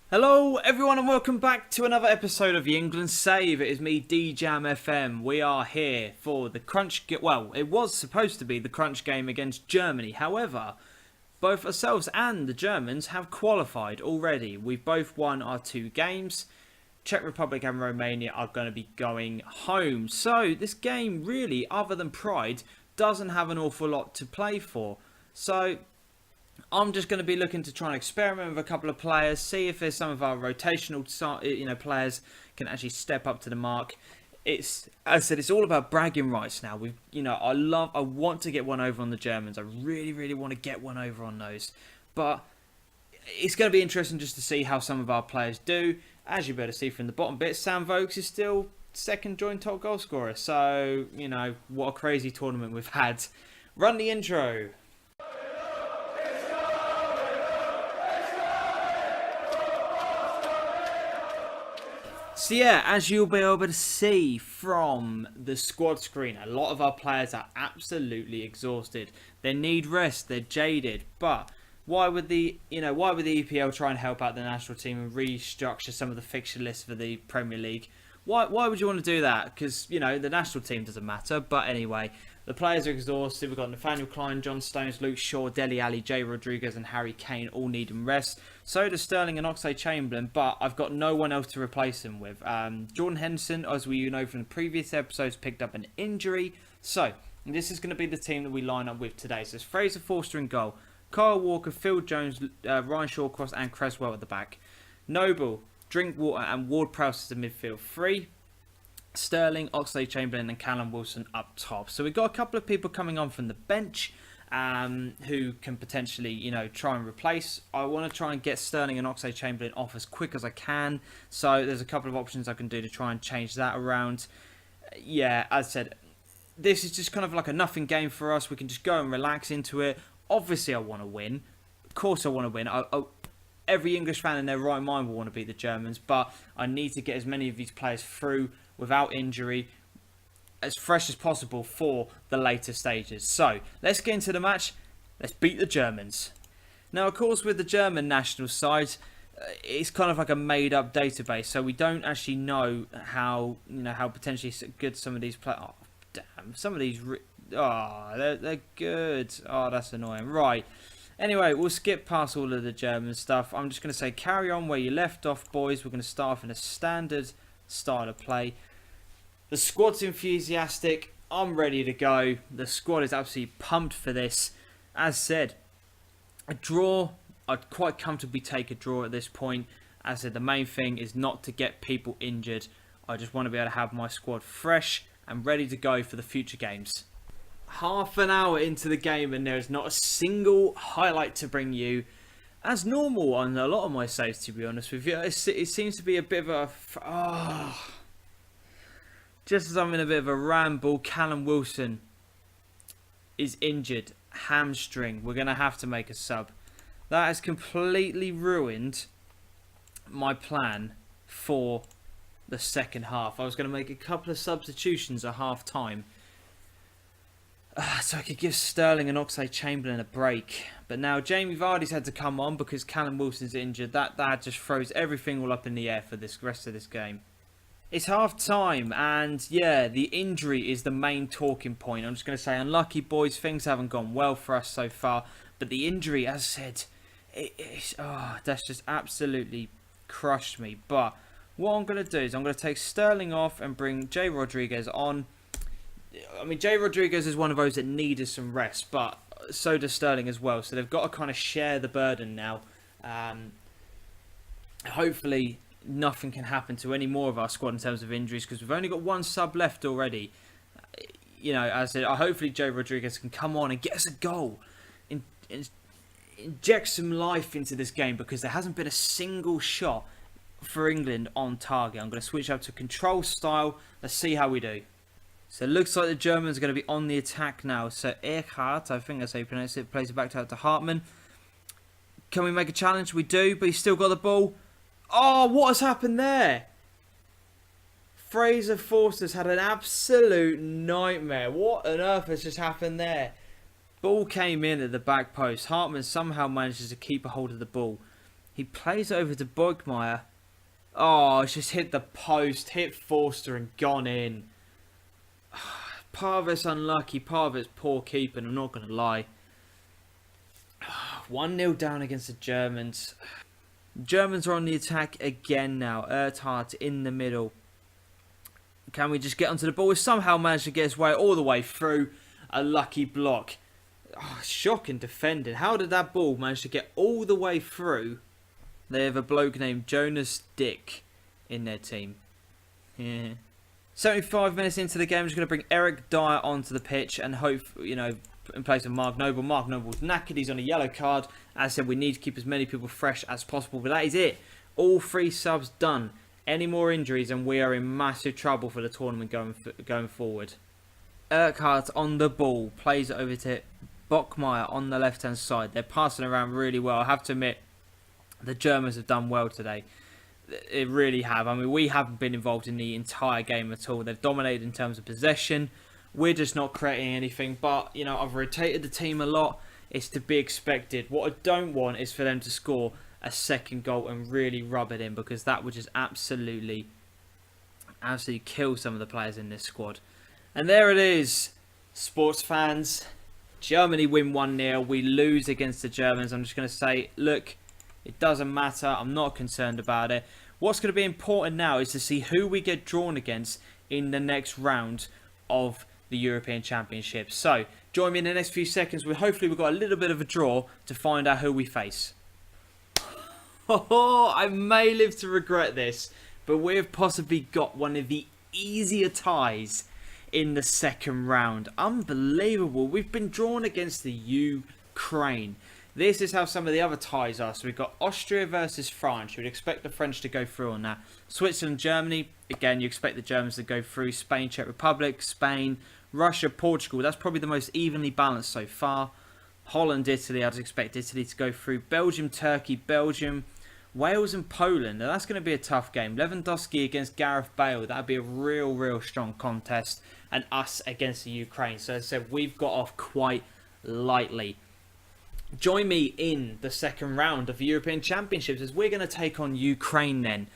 Hello everyone and welcome back to another episode of the England Save. It is me, DJam FM. We are here for the well, it was supposed to be the crunch game against Germany. However, both ourselves and the Germans have qualified already. We've both won our two games. Czech Republic and Romania are going to be going home. So this game really, other than pride, doesn't have an awful lot to play for. So I'm just going to be looking to try and experiment with a couple of players, see if there's some of our rotational, players can actually step up to the mark. As I said, it's all about bragging rights now. I want to get one over on the Germans. I really, really want to get one over on those. But it's going to be interesting just to see how some of our players do. As you better see from the bottom bit, Sam Vokes is still second joint top goal scorer. So, what a crazy tournament we've had. Run the intro. So yeah, as you'll be able to see from the squad screen, a lot of our players are absolutely exhausted. They need rest, they're jaded, but why would the EPL try and help out the national team and restructure some of the fixture lists for the Premier League? Why would you want to do that? Because, the national team doesn't matter. But anyway, the players are exhausted. We've got Nathaniel Klein, John Stones, Luke Shaw, Dele Alli, Jay Rodriguez and Harry Kane all needing rest. So does Sterling and Oxlade-Chamberlain, but I've got no one else to replace him with. Jordan Henderson, as we know from the previous episodes, picked up an injury. So this is going to be the team that we line up with today. So it's Fraser Forster in goal, Kyle Walker, Phil Jones, Ryan Shawcross and Cresswell at the back. Noble, Drinkwater and Ward-Prowse as the midfield three. Sterling, Oxlade-Chamberlain and Callum Wilson up top. So we've got a couple of people coming on from the bench who can potentially, try and replace. I want to try and get Sterling and Oxlade-Chamberlain off as quick as I can. So there's a couple of options I can do to try and change that around. Yeah, as I said, this is just kind of like a nothing game for us. We can just go and relax into it. Obviously, I want to win. Of course I want to win. Every English fan in their right mind will want to beat the Germans, but I need to get as many of these players through without injury, as fresh as possible for the later stages. So, let's get into the match. Let's beat the Germans. Now, of course, with the German national side, it's kind of like a made-up database, so we don't actually know how potentially good some of these players. Oh, damn! Some of these, they're good. Oh, that's annoying. Right. Anyway, we'll skip past all of the German stuff. I'm just going to say carry on where you left off, boys. We're going to start off in a standard style of play. The squad's enthusiastic. I'm ready to go. The squad is absolutely pumped for this. As said, a draw, I'd quite comfortably take a draw at this point. As said, the main thing is not to get people injured. I just want to be able to have my squad fresh and ready to go for the future games. Half an hour into the game and there is not a single highlight to bring you. As normal on a lot of my saves, to be honest with you. It seems to be a bit of a... Just as I'm in a bit of a ramble, Callum Wilson is injured. Hamstring. We're going to have to make a sub. That has completely ruined my plan for the second half. I was going to make a couple of substitutions at half time, so I could give Sterling and Oxlade-Chamberlain a break. But now Jamie Vardy's had to come on because Callum Wilson's injured. That just throws everything all up in the air for this rest of this game. It's half time and yeah, the injury is the main talking point. I'm just going to say unlucky boys, things haven't gone well for us so far. But the injury, as I said, that's just absolutely crushed me. But what I'm going to do is I'm going to take Sterling off and bring Jay Rodriguez on. I mean, Jay Rodriguez is one of those that needed some rest, but so does Sterling as well. So they've got to kind of share the burden now. Hopefully, nothing can happen to any more of our squad in terms of injuries because we've only got one sub left already. As I said, hopefully Jay Rodriguez can come on and get us a goal. Inject some life into this game because there hasn't been a single shot for England on target. I'm going to switch up to control style. Let's see how we do. So it looks like the Germans are going to be on the attack now. So Erhardt, I think that's how you pronounce it, plays it back out to Hartman. Can we make a challenge? We do, but he's still got the ball. Oh, what has happened there? Fraser Forster's had an absolute nightmare. What on earth has just happened there? Ball came in at the back post. Hartman somehow manages to keep a hold of the ball. He plays over to Bogmeyer. Oh, it's just hit the post, hit Forster and gone in. Part of it's unlucky, part of it's poor keeping, I'm not going to lie. 1-0 down against the Germans. Germans are on the attack again now. Erthardt in the middle. Can we just get onto the ball? We somehow managed to get his way all the way through. A lucky block. Oh, shocking defending. How did that ball manage to get all the way through? They have a bloke named Jonas Dick in their team. Yeah. 75 minutes into the game, I'm just going to bring Eric Dyer onto the pitch and hope, in place of Mark Noble. Mark Noble's knackered, he's on a yellow card. As I said, we need to keep as many people fresh as possible, but that is it. All 3 subs done. Any more injuries and we are in massive trouble for the tournament going forward. Urquhart on the ball, plays it over to Bogmeyer on the left hand side. They're passing around really well. I have to admit, the Germans have done well today. They really have. I mean, we haven't been involved in the entire game at all. They've dominated in terms of possession. We're just not creating anything. But, I've rotated the team a lot. It's to be expected. What I don't want is for them to score a second goal and really rub it in, because that would just absolutely kill some of the players in this squad. And there it is, sports fans. Germany win 1-0. We lose against the Germans. I'm just going to say, look, it doesn't matter. I'm not concerned about it. What's going to be important now is to see who we get drawn against in the next round of the European Championship. So, join me in the next few seconds. Hopefully we've got a little bit of a draw to find out who we face. Oh, I may live to regret this, but we have possibly got one of the easier ties in the second round. Unbelievable. We've been drawn against the Ukraine. This is how some of the other ties are. So we've got Austria versus France. You would expect the French to go through on that. Switzerland, Germany. Again, you expect the Germans to go through. Spain, Czech Republic, Spain, Russia, Portugal. That's probably the most evenly balanced so far. Holland, Italy. I'd expect Italy to go through. Belgium, Turkey, Belgium, Wales and Poland. Now that's going to be a tough game. Lewandowski against Gareth Bale. That would be a real strong contest. And us against the Ukraine. So as I said, we've got off quite lightly. Join me in the second round of the European Championships as we're going to take on Ukraine then.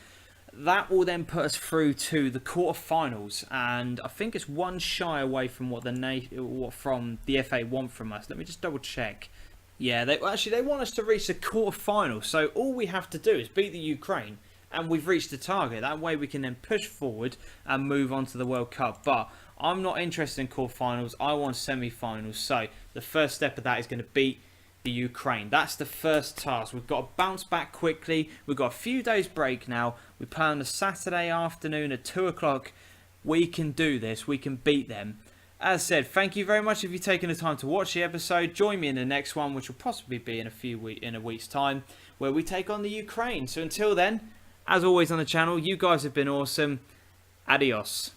That will then put us through to the quarterfinals, and I think it's one shy away from what the FA want from us. Let me just double check. Yeah, they want us to reach the quarterfinals, so all we have to do is beat the Ukraine and we've reached the target. That way we can then push forward and move on to the World Cup. But I'm not interested in quarterfinals, I want semi-finals. So the first step of that is going to beat the Ukraine. That's the first task. We've got to bounce back quickly. We've got a few days break now. We play on a Saturday afternoon at 2 o'clock. We can do this. We can beat them. As said, thank you very much if you've taken the time to watch the episode. Join me in the next one, which will possibly be in a week's time, where we take on the Ukraine. So until then, as always on the channel, you guys have been awesome. Adios.